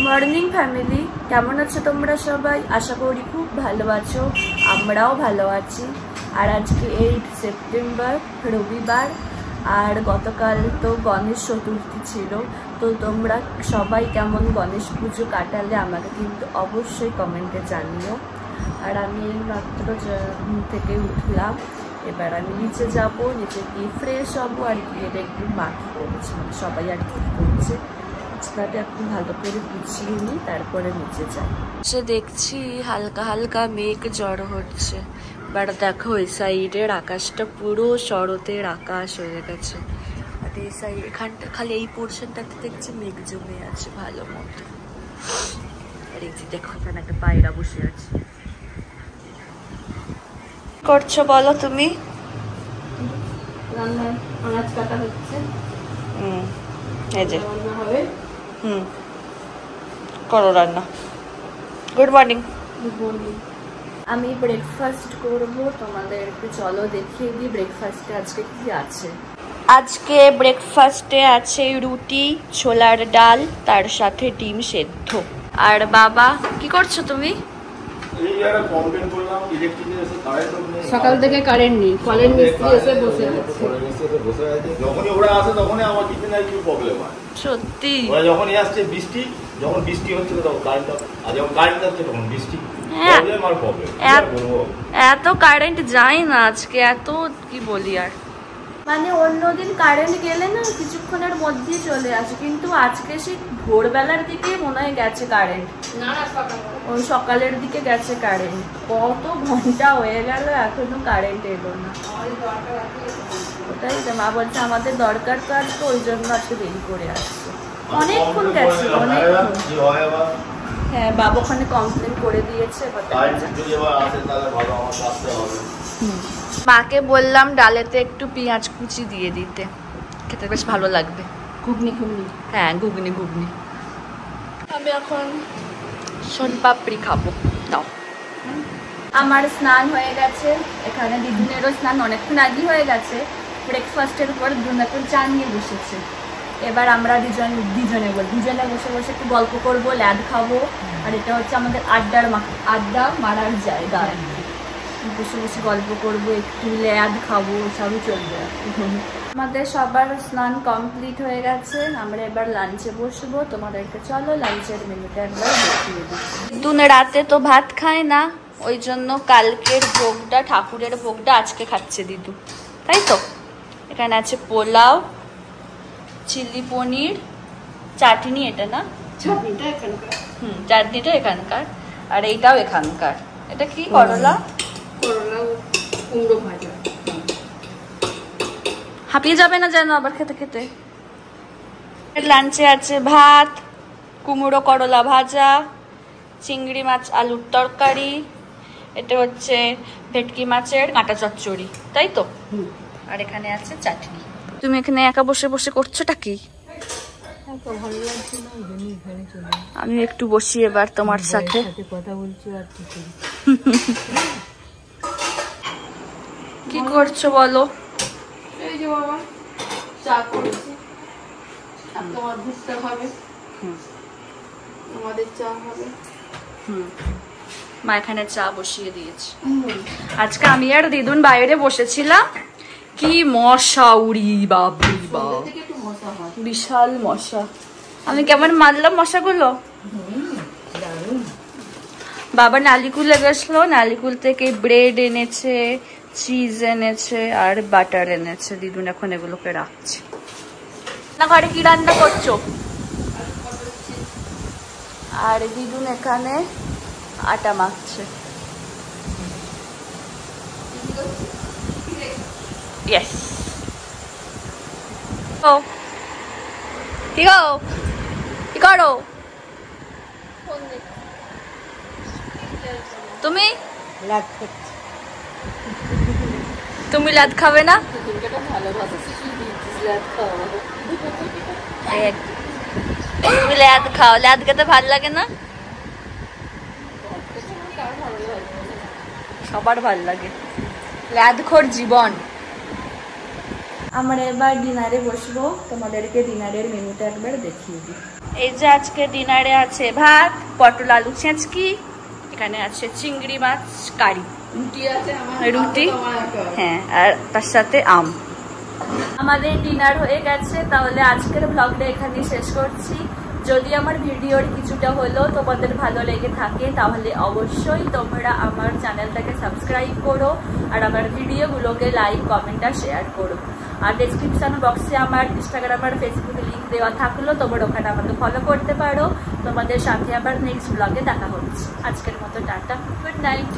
Morning family, কেমন আছো তোমরা সবাই? আশা করি খুব ভালো আছো, আমরাও ভালো আছি। আর আজকে 8 সেপ্টেম্বর রবিবার, আর গতকাল তো গণেশ চতুর্থী ছিল। তো তোমরা সবাই কেমন গণেশ পুজো কাটালে আমাকে কিন্তু অবশ্যই কমেন্টে জানিও। আর আমি মাত্র ঘুম থেকে উঠলাম, এবার আমি নিচে যাবো, নিচে গিয়ে ফ্রেশ হবো আর গিয়ে একটু মাখি করছি, সবাই আর কি করছে রাস্তাটা এখন ভালো করে গুছিয়ে নিই, তারপরে নিচে যাই। সে দেখছি হালকা হালকা মেঘ জড়ো হচ্ছে, বাট দেখো ওই সাইডের আকাশটা পুরো শরতের আকাশ হয়ে গেছে। আর এই সাইড এখানটা খালি এই পোর্শনটাতে দেখছি মেঘ জমে আছে ভালো মতো। আর এই যে দেখো এখানে একটা পায়রা বসে আছে। করছো বলো তুমি? রান্নার আনাজ কাটা হচ্ছে। এই যে রান্না হবে। করো রান্না। Good morning. Good morning. আমি ব্রেকফাস্ট করবো, তোমাদেরকে চলো দেখিয়ে দিই ব্রেকফাস্টে আজকে কি আছে। আজকে ব্রেকফাস্টে আছে রুটি, ছোলার ডাল, তার সাথে ডিম সেদ্ধ। আর বাবা কি করছো তুমি? সকাল থেকে কারেন্ট নেই, কলের মিস্ত্রি এসে বসে আছে। যখনই ওরা আসে তখনই আমার কিচেনে একটু প্রবলেম হয়। সত্যি ওরা যখনই আসছে বৃষ্টি, যখন বৃষ্টি হচ্ছে তখন কারেন্ট, আর যখন কারেন্ট যাচ্ছে তখন বৃষ্টি, প্রবলেম আর প্রবলেম। এত কারেন্ট যায় না আজকে, এত কি বলি আর, মানে অন্যদিন কারেন্ট গেলে না কিছুক্ষণের মধ্যেই চলে আসে, কিন্তু আজকে সেই ভোরবেলার দিকে মনে হয় গেছে কারেন্ট। ওই সকালের দিকে গেছে কারেন্ট, কত ঘন্টা হয়ে গেল এখনো কারেন্ট এলো না। ওটাই তো মা বলছে আমাদের দরকার তো আজকে, ওই জন্য আজকে দেরি করে আসছে। অনেকক্ষণ গেছে, অনেকক্ষণ। হ্যাঁ, বাবা ওখানে কমপ্লেন করে দিয়েছে। মাকে বললাম ডালেতে একটু পেঁয়াজ কুচি দিয়ে দিতে, খেতে বেশ ভালো লাগবে। ঘুগনি ঘুগনি, হ্যাঁ ঘুগনি ঘুগনি। আমি এখন সোনপাপড়ি খাবো, দাও। আমার স্নান হয়ে গেছে, এখানে দিদুনেরও স্নান অনেকক্ষণ আগে হয়ে গেছে। ব্রেকফাস্টের পর দুনাকুল চা নিয়ে বসেছে। এবার আমরা দুজনে বসে বসে একটু গল্প করবো, ল্যাদ খাবো। আর এটা হচ্ছে আমাদের আড্ডা মারার জায়গা, বসে বসে গল্প করবো, একটু ল্যাদ খাবো, সবই চলবে। আমাদের সবার স্নান কমপ্লিট হয়ে গেছে, আমরা এবার লাঞ্চে বসবো। তোমাদেরকে চলো লাঞ্চের মেনুটা একবার দেখিয়ে দিই। দুন রাতে তো ভাত খায় না, ওই জন্য কালকের ভোগটা, ঠাকুরের ভোগটা আজকে খাচ্ছে দিদু, তাই তো। এখানে আছে পোলাও, চিলি পনির, চাটনি, এটা না চাটনিটা এখানকার। চাটনিটা এখানকার, আর এইটাও এখানকার। এটা কি করলা? করলা কুমড়ো ভাজা। হাঁপিয়ে যাবে না যেন আবার খেতে খেতে। লাঞ্চে আছে ভাত, কুমড়ো করলা ভাজা, চিংড়ি মাছ আলুর তরকারি, এটা হচ্ছে ভেটকি মাছের কাঁটা চচ্চড়ি, তাই তো। আর এখানে আছে চাটনি। তুমি এখানে একা বসে বসে করছোটা কি? আমি একটু বসি এবার তোমার সাথে কথা বলছি। আর কি করছো বলো? এই যে বাবা চা করেছি, তোমার দুধটা হবে, আমাদের চা হবে। মা এখানে চা বসিয়ে দিয়েছে। আজকে আমি আর দিদুন বাইরে বসেছিলাম, কি মশা উড়ি, বাপরি বাপ, বিশাল মশা। আমি কেমন মারলাম মশাগুলো। বাবা নালিকুলে গেছিলো, নালিকুল থেকে ব্রেড এনেছে, চিজ এনেছে আর বাটার এনেছে। দিদুন এখন এগুলোকে রাখছে। না ঘরে কি রান্না করছো? আর দিদুন এখানে আটা মাখছে। ইয়েস। ও কি গো, কি করো তুমি? তুমি লাদ খাবে না? তুমি ল্যাদ খাও, ল্যাদ খেতে ভালো লাগে না? সবার ভাল লাগে, ল্যাদখোর জীবন। আমরা এবার ডিনারে বসবো, তোমাদেরকে ডিনারের মেনুটা একবার দেখিয়ে দিই। এই যে আজকে ডিনারে আছে ভাত, পটল আলু ছেঁচকি, এখানে আছে চিংড়ি মাছ কারি, রুটি, হ্যাঁ, আর তার সাথে আম। আমাদের ডিনার হয়ে গেছে, তাহলে আজকের ব্লগটা এখানে শেষ করছি। যদি আমার ভিডিওর কিছুটা হলেও তোমাদের ভালো লেগে থাকে তাহলে অবশ্যই তোমরা আমার চ্যানেলটাকে সাবস্ক্রাইব করো আর আমার ভিডিওগুলোকে লাইক, কমেন্ট আর শেয়ার করো। আর ডেসক্রিপশন বক্সে আমার ইনস্টাগ্রাম আর ফেসবুকে লিঙ্ক দেওয়া থাকলো, তোমরা ওখানে আমাকে ফলো করতে পারো। তোমাদের সাথে আবার নেক্সট ব্লগে দেখা হচ্ছে। আজকের মতো টাটা, গুড নাইট।